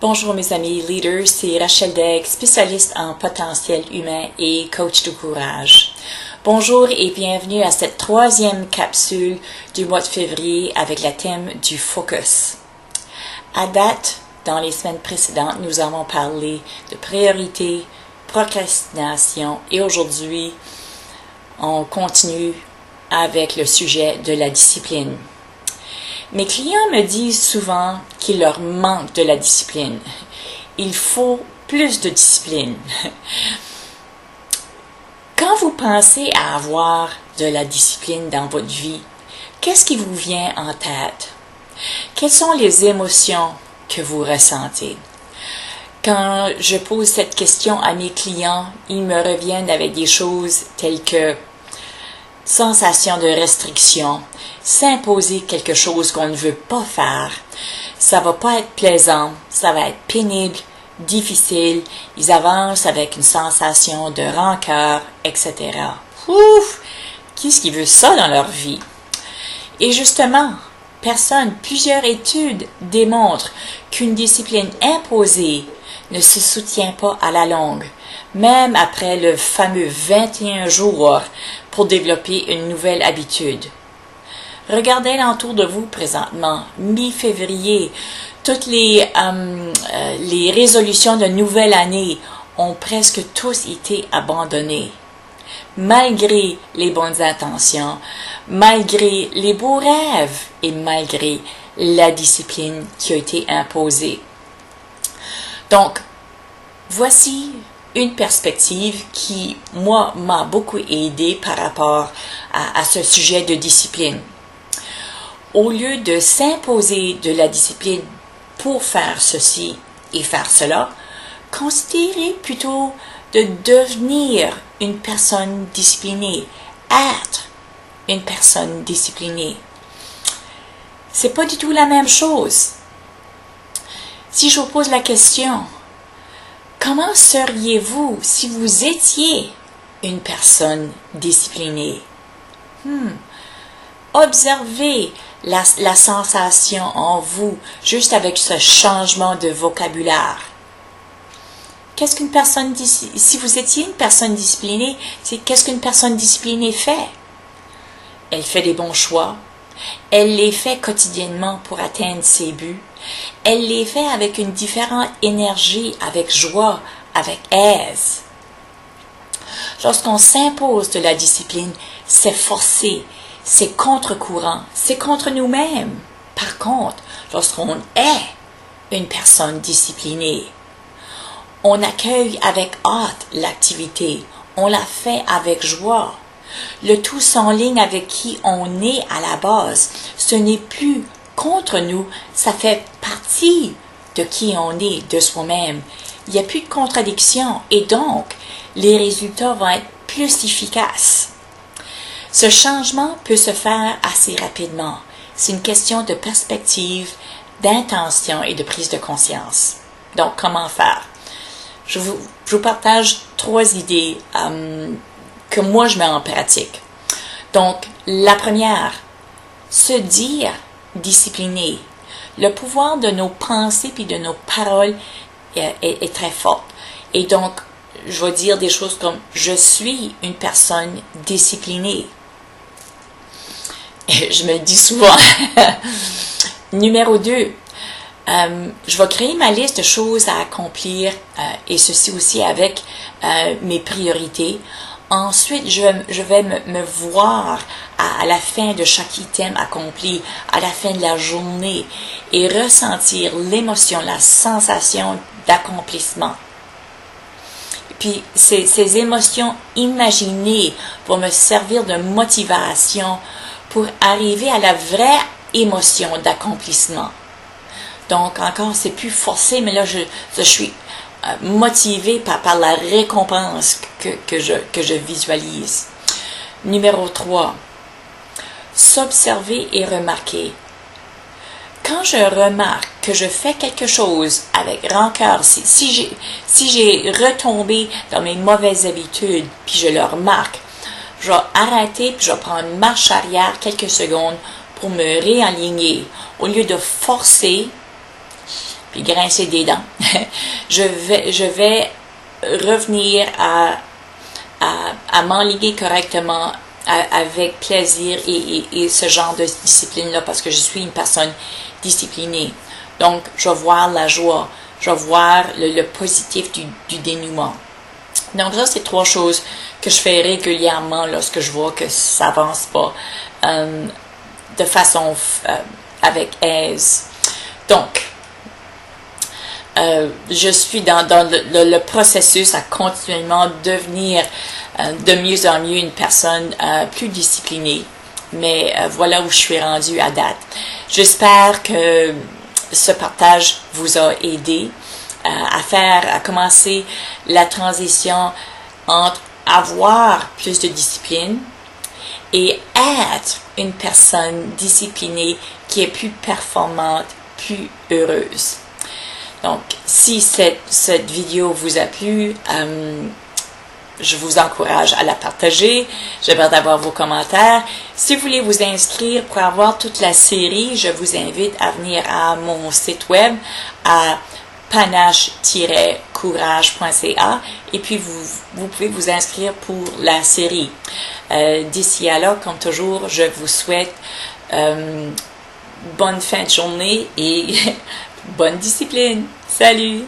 Bonjour mes amis leaders, c'est Rachel Degg, spécialiste en potentiel humain et coach de courage. Bonjour et bienvenue à cette troisième capsule du mois de février avec le thème du focus. À date, dans les semaines précédentes, nous avons parlé de priorité, procrastination et aujourd'hui, on continue avec le sujet de la discipline. Mes clients me disent souvent qu'il leur manque de la discipline. Il faut plus de discipline. Quand vous pensez à avoir de la discipline dans votre vie, qu'est-ce qui vous vient en tête? Quelles sont les émotions que vous ressentez? Quand je pose cette question à mes clients, ils me reviennent avec des choses telles que sensation de restriction, s'imposer quelque chose qu'on ne veut pas faire, ça va pas être plaisant, ça va être pénible, difficile, ils avancent avec une sensation de rancœur, etc. Ouf! Qu'est-ce qui veut ça dans leur vie? Et justement, plusieurs études démontrent qu'une discipline imposée ne se soutient pas à la longue, même après le fameux 21 jours pour développer une nouvelle habitude. Regardez l'entour de vous présentement, mi-février, toutes les résolutions de nouvelle année ont presque tous été abandonnées. Malgré les bonnes intentions, malgré les beaux rêves et malgré la discipline qui a été imposée. Donc, voici une perspective qui, moi, m'a beaucoup aidé par rapport à ce sujet de discipline. Au lieu de s'imposer de la discipline pour faire ceci et faire cela, considérez plutôt de devenir une personne disciplinée, être une personne disciplinée. C'est pas du tout la même chose. Si je vous pose la question, comment seriez-vous si vous étiez une personne disciplinée? Observez la sensation en vous juste avec ce changement de vocabulaire. Qu'est-ce qu'une personne si vous étiez une personne disciplinée, qu'est-ce qu'une personne disciplinée fait? Elle fait des bons choix. Elle les fait quotidiennement pour atteindre ses buts. Elle les fait avec une différente énergie, avec joie, avec aise. Lorsqu'on s'impose de la discipline, c'est forcé, c'est contre-courant, c'est contre nous-mêmes. Par contre, lorsqu'on est une personne disciplinée, on accueille avec hâte l'activité, on la fait avec joie. Le tout s'enligne avec qui on est à la base. Ce n'est plus contre nous, ça fait partie de qui on est, de soi-même. Il n'y a plus de contradiction et donc les résultats vont être plus efficaces. Ce changement peut se faire assez rapidement. C'est une question de perspective, d'intention et de prise de conscience. Donc, comment faire? Je vous partage 3 idées que moi je mets en pratique. Donc, la première, se dire discipliné. Le pouvoir de nos pensées puis de nos paroles est très fort. Et donc, je vais dire des choses comme je suis une personne disciplinée. Je me le dis souvent. Numéro 2, je vais créer ma liste de choses à accomplir et ceci aussi avec mes priorités. Ensuite, je vais me voir à la fin de chaque item accompli, à la fin de la journée et ressentir l'émotion, la sensation d'accomplissement. Puis ces émotions imaginées vont me servir de motivation pour arriver à la vraie émotion d'accomplissement. Donc encore, c'est plus forcé, mais là je suis motivée par la récompense que je visualise. Numéro 3, s'observer et remarquer. Quand je remarque que je fais quelque chose avec rancœur, si j'ai retombé dans mes mauvaises habitudes, puis je le remarque, je vais arrêter, puis je vais prendre une marche arrière quelques secondes pour me réaligner. Au lieu de forcer, puis grincer des dents. je vais revenir à m'enligner correctement avec plaisir et ce genre de discipline-là parce que je suis une personne disciplinée. Donc, je vais voir la joie, je vais voir le positif du dénouement. Donc, ça, c'est 3 choses que je fais régulièrement lorsque je vois que ça avance pas de façon avec aise. Donc, je suis dans le processus à continuellement devenir de mieux en mieux une personne plus disciplinée. Mais voilà où je suis rendue à date. J'espère que ce partage vous a aidé à commencer la transition entre avoir plus de discipline et être une personne disciplinée qui est plus performante, plus heureuse. Donc, si cette vidéo vous a plu, je vous encourage à la partager. J'aimerais avoir vos commentaires. Si vous voulez vous inscrire pour avoir toute la série, je vous invite à venir à mon site web à panache-courage.ca et puis vous pouvez vous inscrire pour la série. D'ici à là, comme toujours, je vous souhaite bonne fin de journée et bonne discipline. Salut!